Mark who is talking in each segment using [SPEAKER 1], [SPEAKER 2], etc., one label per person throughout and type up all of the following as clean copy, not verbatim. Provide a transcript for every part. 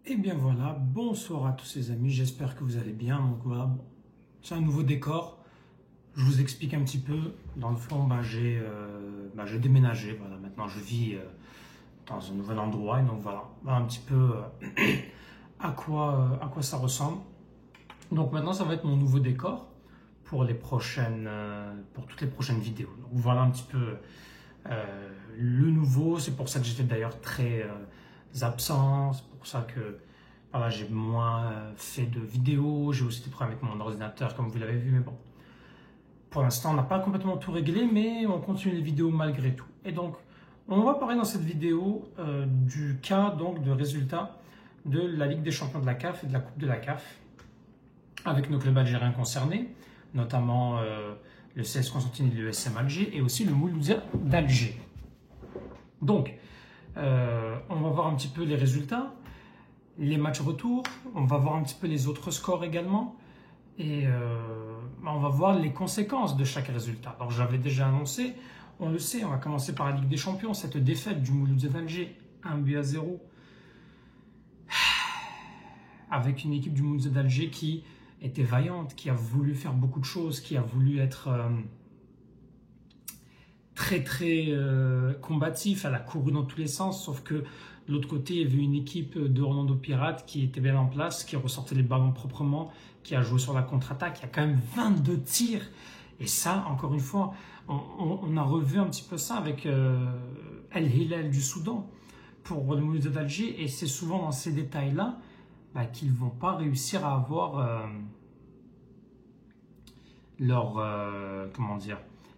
[SPEAKER 1] Et bien voilà, bonsoir à tous les amis, j'espère que vous allez bien. Donc voilà, bon, c'est un nouveau décor. Je vous explique un petit peu. Dans le fond, j'ai déménagé. Voilà, maintenant je vis dans un nouvel endroit. Et donc voilà un petit peu à quoi ça ressemble. Donc maintenant, ça va être mon nouveau décor pour pour toutes les prochaines vidéos. Donc voilà un petit peu le nouveau. C'est pour ça que j'étais d'ailleurs très absent. C'est pour ça que voilà, j'ai moins fait de vidéos. J'ai aussi des problèmes avec mon ordinateur, comme vous l'avez vu. Mais bon, pour l'instant, on n'a pas complètement tout réglé, mais on continue les vidéos malgré tout. Et donc, on va parler dans cette vidéo du cas donc de résultats de la Ligue des champions de la CAF et de la Coupe de la CAF avec nos clubs algériens concernés, notamment le CS Constantine et le SM Alger, et aussi le Mouloudia d'Alger. Donc, on va voir un petit peu les résultats, les matchs retour, on va voir un petit peu les autres scores également, et on va voir les conséquences de chaque résultat. Alors, j'avais déjà annoncé, on le sait, on va commencer par la Ligue des Champions, cette défaite du Mouloudia d'Alger, 1-0, avec une équipe du Mouloudia d'Alger qui était vaillante, qui a voulu faire beaucoup de choses, qui a voulu être très combatif, elle a couru dans tous les sens, sauf que de l'autre côté, il y avait une équipe de Orlando Pirates qui était bien en place, qui ressortait les ballons proprement, qui a joué sur la contre-attaque, il y a quand même 22 tirs, et ça, encore une fois, on a revu un petit peu ça avec El Hilal du Soudan pour le Mouloudia d'Alger, et c'est souvent dans ces détails-là qu'ils ne vont pas réussir à avoir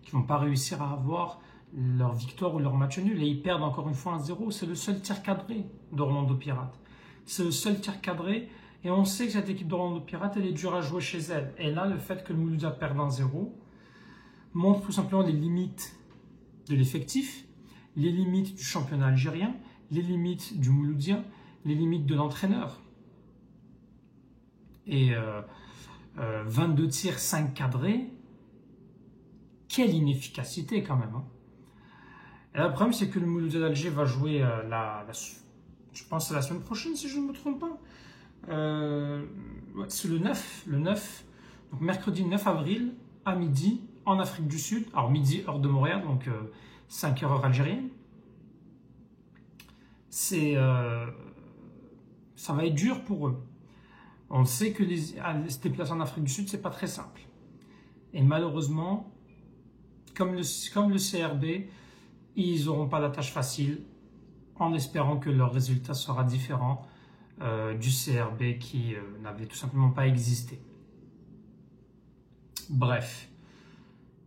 [SPEAKER 1] qui vont pas réussir à avoir leur victoire ou leur match nul, et ils perdent encore une fois 1-0. C'est le seul tir cadré d'Orlando Pirates. C'est le seul tir cadré, et on sait que cette équipe d'Orlando Pirates, elle est dure à jouer chez elle. Et là, le fait que le Mouloudia perde 1-0 montre tout simplement les limites de l'effectif, les limites du championnat algérien, les limites du Mouloudia, les limites de l'entraîneur. Et 22 tirs, 5 cadrés, quelle inefficacité quand même. Et là, le problème, c'est que le Mouloudia d'Alger va jouer je pense la semaine prochaine, si je ne me trompe pas. C'est le 9, donc mercredi 9 avril, à midi, en Afrique du Sud. Alors midi, heure de Montréal, donc 5 heures algérienne. Ça va être dur pour eux. On sait que se déplacer en Afrique du Sud, c'est pas très simple. Et malheureusement, comme le CRB, ils n'auront pas la tâche facile, en espérant que leur résultat sera différent du CRB qui n'avait tout simplement pas existé. Bref,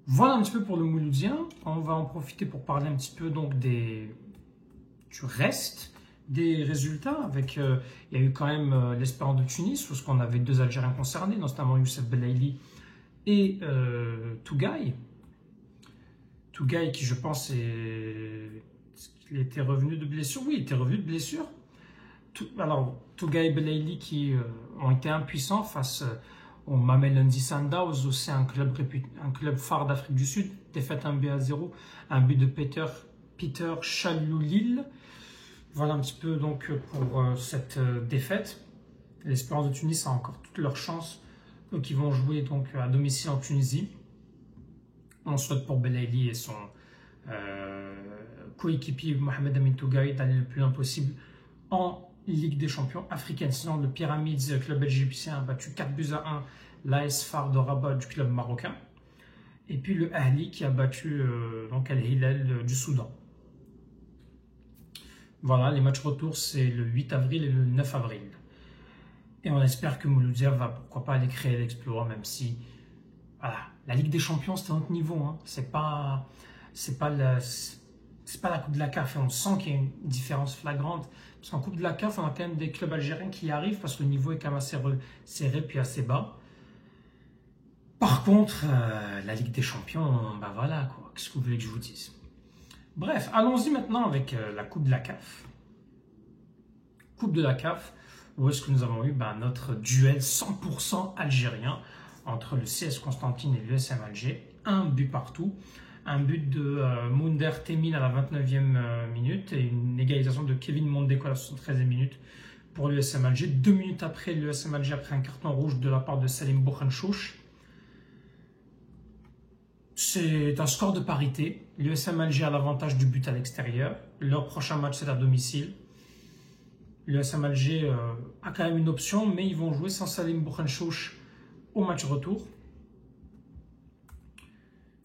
[SPEAKER 1] voilà un petit peu pour le Mouloudien. On va en profiter pour parler un petit peu donc du reste des résultats. Il y a eu quand même l'Espérance de Tunis, parce qu'on avait deux Algériens concernés, notamment Youssef Belaïli et Tougaï. Tougaï qui, je pense, il était revenu de blessure. Oui, il était revenu de blessure. Alors, Tougaï et Belaïli qui ont été impuissants face au Mamelodi Sundowns, aussi un club phare d'Afrique du Sud. Défaite 1-0, un but de Peter Chaloulil. Voilà un petit peu donc pour cette défaite. L'Espérance de Tunis a encore toutes leurs chances, qui vont jouer donc à domicile en Tunisie. On souhaite pour Belaïli et son coéquipier Mohamed Amin Tougaï d'aller le plus loin possible en Ligue des champions africaine. Sinon, le Pyramids, club égyptien, a battu 4-1 l'AS FAR de Rabat du club marocain. Et puis le Ahli qui a battu donc Al Hilal du Soudan. Voilà, les matchs retour, c'est le 8 avril et le 9 avril. Et on espère que Mouloudia va, pourquoi pas, aller créer l'exploit, même si, voilà, la Ligue des Champions, c'est un autre niveau. C'est pas la Coupe de la CAF. Et on sent qu'il y a une différence flagrante. Parce qu'en Coupe de la CAF, on a quand même des clubs algériens qui y arrivent, parce que le niveau est quand même assez serré puis assez bas. Par contre, la Ligue des Champions, voilà, quoi. Qu'est-ce que vous voulez que je vous dise? Bref, allons-y maintenant avec la Coupe de la CAF. Coupe de la CAF, où est-ce que nous avons eu notre duel 100% algérien entre le CS Constantine et l'USM Alger. Un but partout. Un but de Mounder Temin à la 29e minute et une égalisation de Kevin Mondeko à la 73e minute pour l'USM Alger. 2 minutes après, l'USM Alger a pris un carton rouge de la part de Salim Bouchenchouch. C'est un score de parité. L'USM Alger a l'avantage du but à l'extérieur. Leur prochain match, c'est à domicile. L'USM Alger a quand même une option, mais ils vont jouer sans Salim Bouchenchouch au match retour.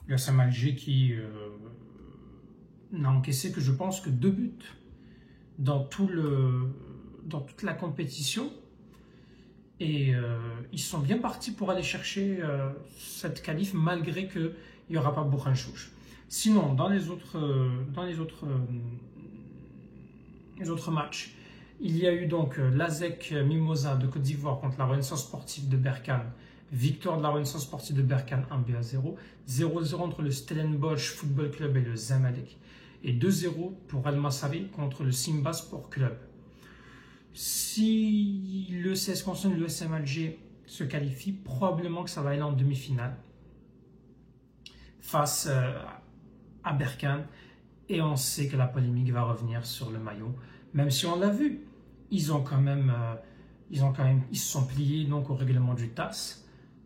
[SPEAKER 1] L'USM Alger qui n'a encaissé que je pense que 2 buts dans toute la compétition. Et ils sont bien partis pour aller chercher cette qualif malgré qu'il n'y aura pas Bouchenchouch. Sinon, dans les autres matchs, il y a eu donc l'ASEC Mimosa de Côte d'Ivoire contre la Renaissance sportive de Berkane. Victoire de la Renaissance sportive de Berkane 1-0. 0-0 entre le Stellenbosch Football Club et le Zamalek. Et 2-0 pour Al Massari contre le Simba Sport Club. Si le CS Constantine et le l'USM Alger se qualifient, probablement que ça va aller en demi-finale face à Berkane. Et on sait que la polémique va revenir sur le maillot. Même si on l'a vu, ils se sont pliés donc au règlement du TAS.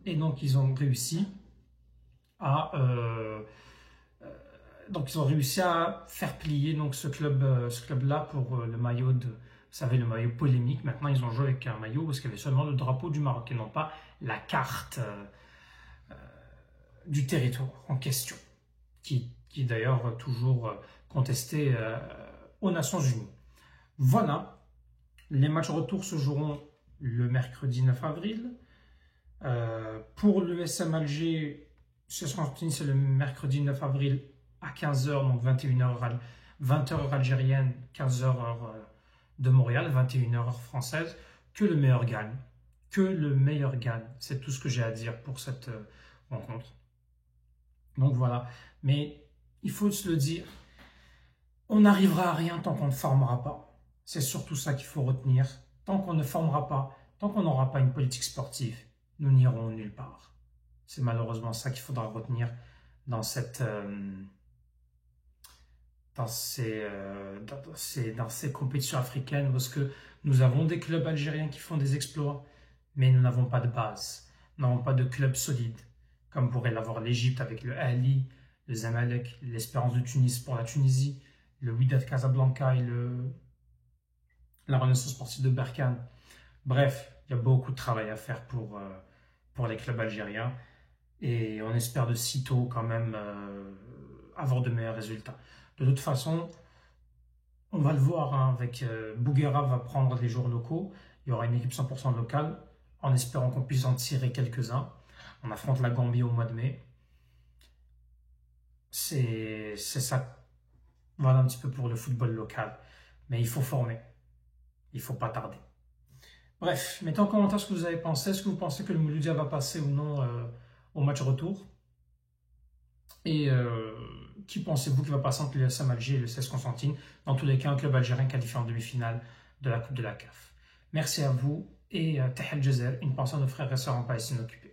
[SPEAKER 1] Et donc ils ont réussi à faire plier donc ce club-là pour le maillot de, vous savez, le maillot polémique. Maintenant, ils ont joué avec un maillot parce qu'il y avait seulement le drapeau du Maroc et non pas la carte du territoire en question, qui est d'ailleurs toujours contestée aux Nations Unies. Voilà, les matchs retour se joueront le mercredi 9 avril. Pour l'USM Alger, CS Constantine, c'est le mercredi 9 avril à 15h, donc 21h, 20h heure algérienne, 15h heure de Montréal, 21h heure française. Que le meilleur gagne. Que le meilleur gagne. C'est tout ce que j'ai à dire pour cette rencontre. Donc voilà. Mais il faut se le dire, on n'arrivera à rien tant qu'on ne formera pas. C'est surtout ça qu'il faut retenir. Tant qu'on ne formera pas, tant qu'on n'aura pas une politique sportive, nous n'irons nulle part. C'est malheureusement ça qu'il faudra retenir dans ces compétitions africaines, parce que nous avons des clubs algériens qui font des exploits, mais nous n'avons pas de base, nous n'avons pas de club solide, comme pourrait l'avoir l'Égypte avec le Ahli, le Zamalek, l'Espérance de Tunis pour la Tunisie, le Wydad Casablanca et la Renaissance sportive de Berkane. Bref, il y a beaucoup de travail à faire pour les clubs algériens et on espère de sitôt quand même avoir de meilleurs résultats. De toute façon, on va le voir hein, avec Bouguera va prendre les jours locaux, il y aura une équipe 100% locale en espérant qu'on puisse en tirer quelques-uns. On affronte la Gambie au mois de mai. C'est ça. Voilà un petit peu pour le football local. Mais il faut former. Il ne faut pas tarder. Bref, mettez en commentaire ce que vous avez pensé. Est-ce que vous pensez que le Mouloudia va passer ou non au match retour? Et qui pensez-vous qui va passer entre l'USM Alger et le CS Constantine? Dans tous les cas, un club algérien qualifié en demi-finale de la Coupe de la CAF. Merci à vous et Tahel Jazer, une pensée à nos frères et sœurs en Palestine occupée.